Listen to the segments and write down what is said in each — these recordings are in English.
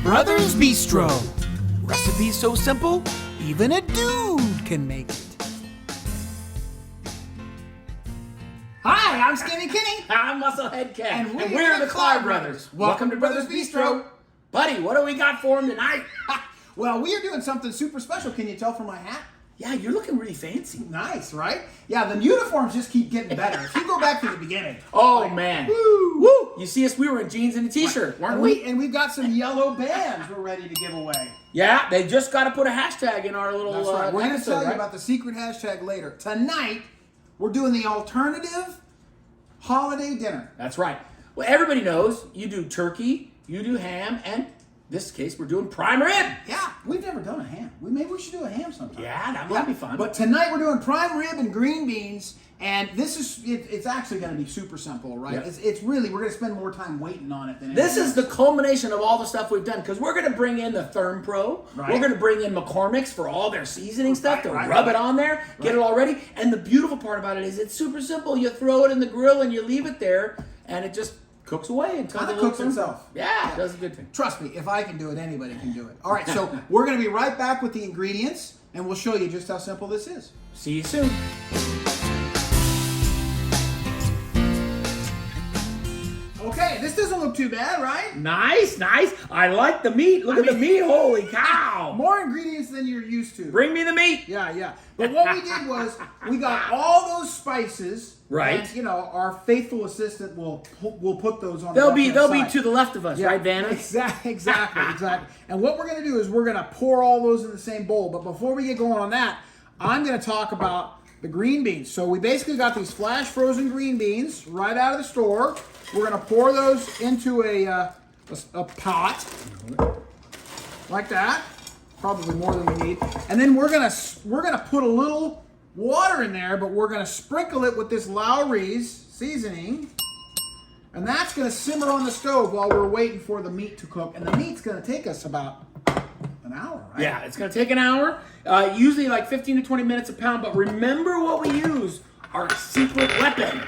Brothers Bistro. Recipes so simple, even a dude can make it. Hi, I'm Skinny Kenny. I'm Musclehead Ken. And we're the Klar brothers. Welcome to Brothers Bistro. Buddy, what do we got for him tonight? Well, we are doing something super special. Can you tell from my hat? Yeah, you're looking really fancy. Nice, right? Yeah, the uniforms just keep getting better. If you go back to the beginning. Oh, man. Woo! Woo! You see us, we were in jeans and a t-shirt, weren't we? And we've got some yellow bands we're ready to give away. Yeah, they just got to put a hashtag in our little That's right. We're going to tell you right? about the secret hashtag later. Tonight, we're doing the alternative holiday dinner. That's right. Well, everybody knows you do turkey, you do ham, and in this case, we're doing prime rib. Yeah, we've never done a ham. Maybe we should do a ham sometime. Yeah, that might be fun. But tonight we're doing prime rib and green beans, and this is it's actually going to be super simple, right? Yep. It's really, we're going to spend more time waiting on it than This anything is the culmination of all the stuff we've done, because we're going to bring in the Therm Pro. Right. We're going to bring in McCormick's for all their seasoning stuff to rub it on there, get Right. it all ready. And the beautiful part about it is it's super simple. You throw it in the grill and you leave it there, and it just cooks away until Kind of the cooks little itself. Yeah, it does a good thing. Trust me, if I can do it, anybody can do it. All right, so we're going to be right back with the ingredients, and we'll show you just how simple this is. See you soon. Okay, this doesn't look too bad, right? Nice, nice. I like the meat. Look at the meat. Holy cow. More ingredients than you're used to. Bring me the meat. Yeah. But what we did was we got all those spices. Right. And, you know, our faithful assistant will put those on. They'll the be left-hand side. to the left of us, right, Vanna? Exactly. And what we're going to do is we're going to pour all those in the same bowl. But before we get going on that, I'm going to talk about the green beans. So we basically got these flash frozen green beans right out of the store. We're going to pour those into a pot like that. Probably more than we need. And then we're gonna put a little water in there, but we're gonna sprinkle it with this LAWRYS seasoning. And that's gonna simmer on the stove while we're waiting for the meat to cook. And the meat's gonna take us about an hour, right? Yeah, it's going to take an hour. Usually like 15 to 20 minutes a pound. But remember what we use, our secret weapon,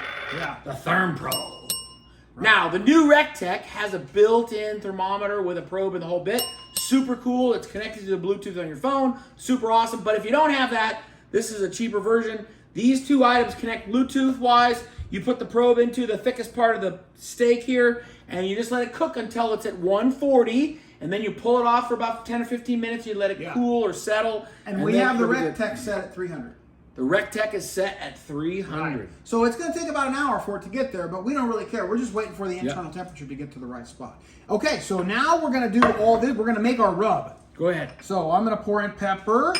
the Therm Pro. Right. Now, the new RECTEQ has a built-in thermometer with a probe and the whole bit. Super cool. It's connected to the Bluetooth on your phone. Super awesome. But if you don't have that, this is a cheaper version. These two items connect Bluetooth-wise. You put the probe into the thickest part of the steak here, and you just let it cook until it's at 140. And then you pull it off for about 10 or 15 minutes. You let it cool or settle. And we have the RECTEQ set at 300. The RECTEQ is set at 300. Right. So it's going to take about an hour for it to get there, but we don't really care. We're just waiting for the internal temperature to get to the right spot. Okay, so now we're going to do all this. We're going to make our rub. Go ahead. So I'm going to pour in pepper,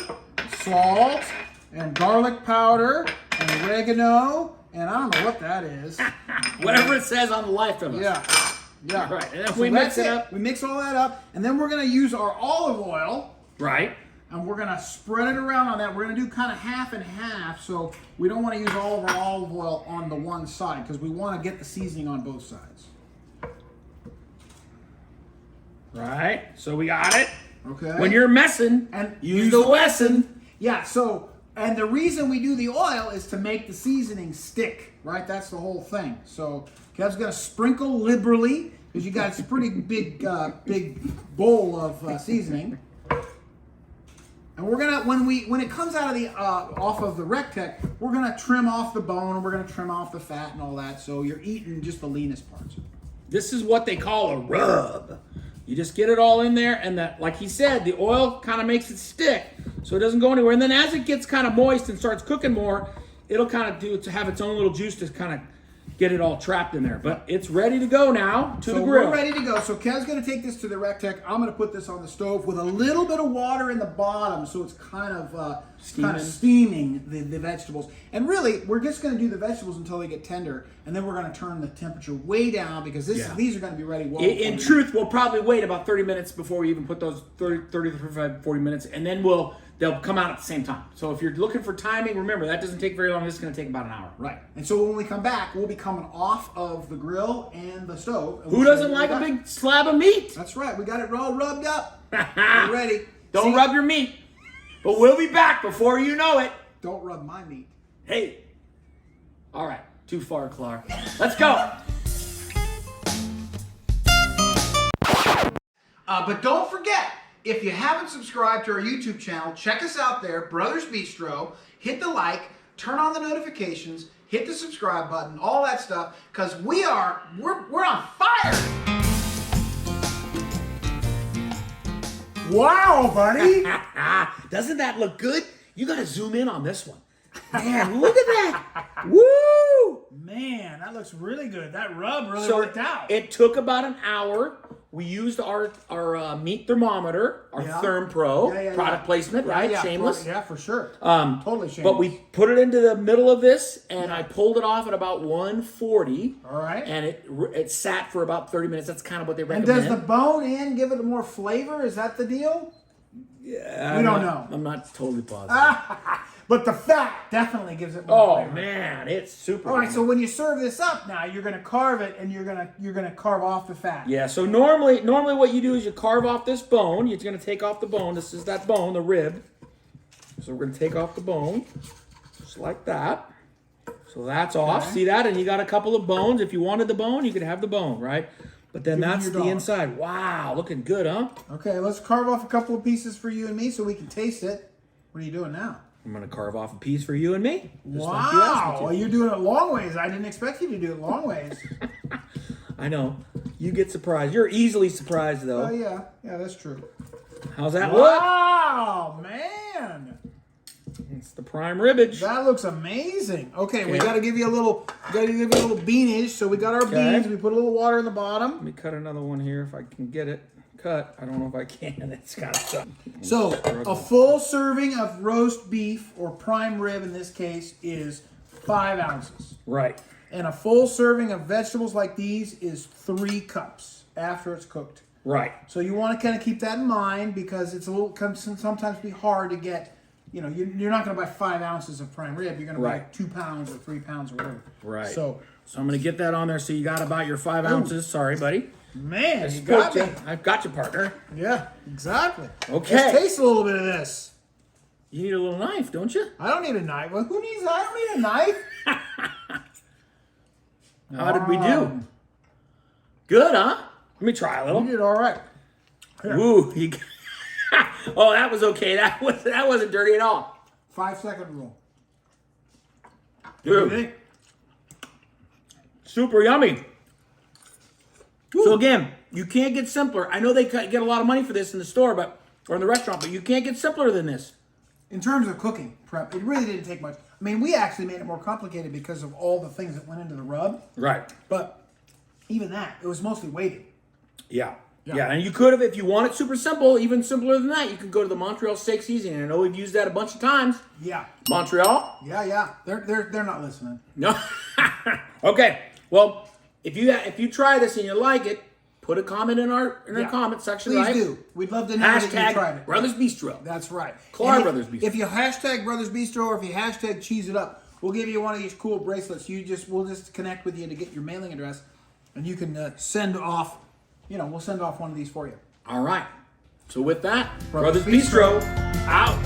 salt, and garlic powder, and oregano, and I don't know what that is. Whatever it says on the life of us. Yeah. Right, and then we mix it up. We mix all that up, and then we're going to use our olive oil. Right. And we're going to spread it around on that. We're going to do kind of half and half, so we don't want to use all of our olive oil on the one side because we want to get the seasoning on both sides. Right. So we got it. Okay. When you're messing, and use the Wesson. Yeah, so, and the reason we do the oil is to make the seasoning stick, right? That's the whole thing. So Kev's going to sprinkle liberally because you got a pretty big bowl of seasoning. And we're gonna when it comes out of the off of the RECTEQ, we're gonna trim off the bone, we're gonna trim off the fat and all that. So you're eating just the leanest parts. This is what they call a rub. You just get it all in there, and that, like he said, the oil kind of makes it stick, so it doesn't go anywhere. And then as it gets kind of moist and starts cooking more, it'll kind of have its own little juice to kind of get it all trapped in there. But it's ready to go now to the grill. We're ready to go. So Kev's going to take this to the RECTEQ. I'm going to put this on the stove with a little bit of water in the bottom so it's kind of steaming the vegetables. And really, we're just going to do the vegetables until they get tender, and then we're going to turn the temperature way down because these are going to be ready well In truth, we'll probably wait about 30 minutes before we even put those 30 to 35, 40 minutes, and then they'll come out at the same time. So if you're looking for timing, remember, that doesn't take very long. This is going to take about an hour. Right. And so when we come back, we'll be coming off of the grill and the stove. And Who doesn't like a big slab of meat? That's right. We got it all rubbed up. We're ready. Don't rub your meat. But we'll be back before you know it. Don't rub my meat. Hey. All right. Too far, Klar. Let's go. But don't forget, if you haven't subscribed to our YouTube channel, check us out there, Brothers Bistro. Hit the like, turn on the notifications, hit the subscribe button, all that stuff, because we're on fire. Wow, buddy. Doesn't that look good? You got to zoom in on this one. Man, look at that. Woo! Man, that looks really good. That rub really worked out. It took about an hour. We used our meat thermometer, our Therm Pro, product placement, right? Shameless. Yeah, for sure. Totally shameless. But we put it into the middle of this, and I pulled it off at about 140. All right. And it sat for about 30 minutes. That's kind of what they recommend. And does the bone in give it more flavor? Is that the deal? Yeah, we don't know. I'm not totally positive. But the fat definitely gives it more flavor. Oh man, it's super. All right, so when you serve this up now, you're gonna carve it, and you're gonna carve off the fat. Yeah. So normally what you do is you carve off this bone. You're gonna take off the bone. This is that bone, the rib. So we're gonna take off the bone, just like that. So that's off. Okay. See that? And you got a couple of bones. If you wanted the bone, you could have the bone, right? But then that's the inside. Wow, looking good, huh? Okay, let's carve off a couple of pieces for you and me so we can taste it. What are you doing now? I'm gonna carve off a piece for you and me. Wow, well, you're doing it long ways. I didn't expect you to do it long ways. I know. You get surprised. You're easily surprised, though. Oh yeah, that's true. How's that look? Wow, man. It's the prime ribbage. That looks amazing. Okay, we got to give you a little, beanage. So we got our beans. We put a little water in the bottom. Let me cut another one here if I can get it cut. I don't know if I can. It's kind of tough. So a full serving of roast beef or prime rib in this case is 5 ounces. Right. And a full serving of vegetables like these is 3 cups after it's cooked. Right. So you want to kind of keep that in mind because it's can sometimes be hard to get. You know, you're not going to buy 5 ounces of prime rib. You're going to buy 2 pounds or 3 pounds or whatever. Right. So I'm going to get that on there. So you got about your 5 ounces. Sorry, buddy. Man, you got me. I've got you, partner. Yeah, exactly. Okay. Let's taste a little bit of this. You need a little knife, don't you? I don't need a knife. Well, who needs? I don't need a knife. How did we do? Good, huh? Let me try a little. You did all right. Here. Ooh. Oh, that was okay. That wasn't dirty at all. 5-second rule. Dude. Super yummy. Woo. So again, you can't get simpler. I know they get a lot of money for this in the store, or in the restaurant, but you can't get simpler than this. In terms of cooking prep, it really didn't take much. I mean, we actually made it more complicated because of all the things that went into the rub. Right. But even that, it was mostly waiting. Yeah. Yeah, and you could have, if you want it super simple, even simpler than that, you can go to the Montreal Steak Seasoning. I know we've used that a bunch of times. Yeah. Montreal? Yeah. They're not listening. No. Okay. Well, if you try this and you like it, put a comment in our comment section. Please right? do. We'd love to know that you tried it. Brothers Bistro. That's right. Klar Brothers Bistro. If you hashtag Brothers Bistro or if you hashtag Cheese It Up, we'll give you one of these cool bracelets. We'll just connect with you to get your mailing address, and you can send off. We'll send off one of these for you. All right. So with that, Brothers Bistro out.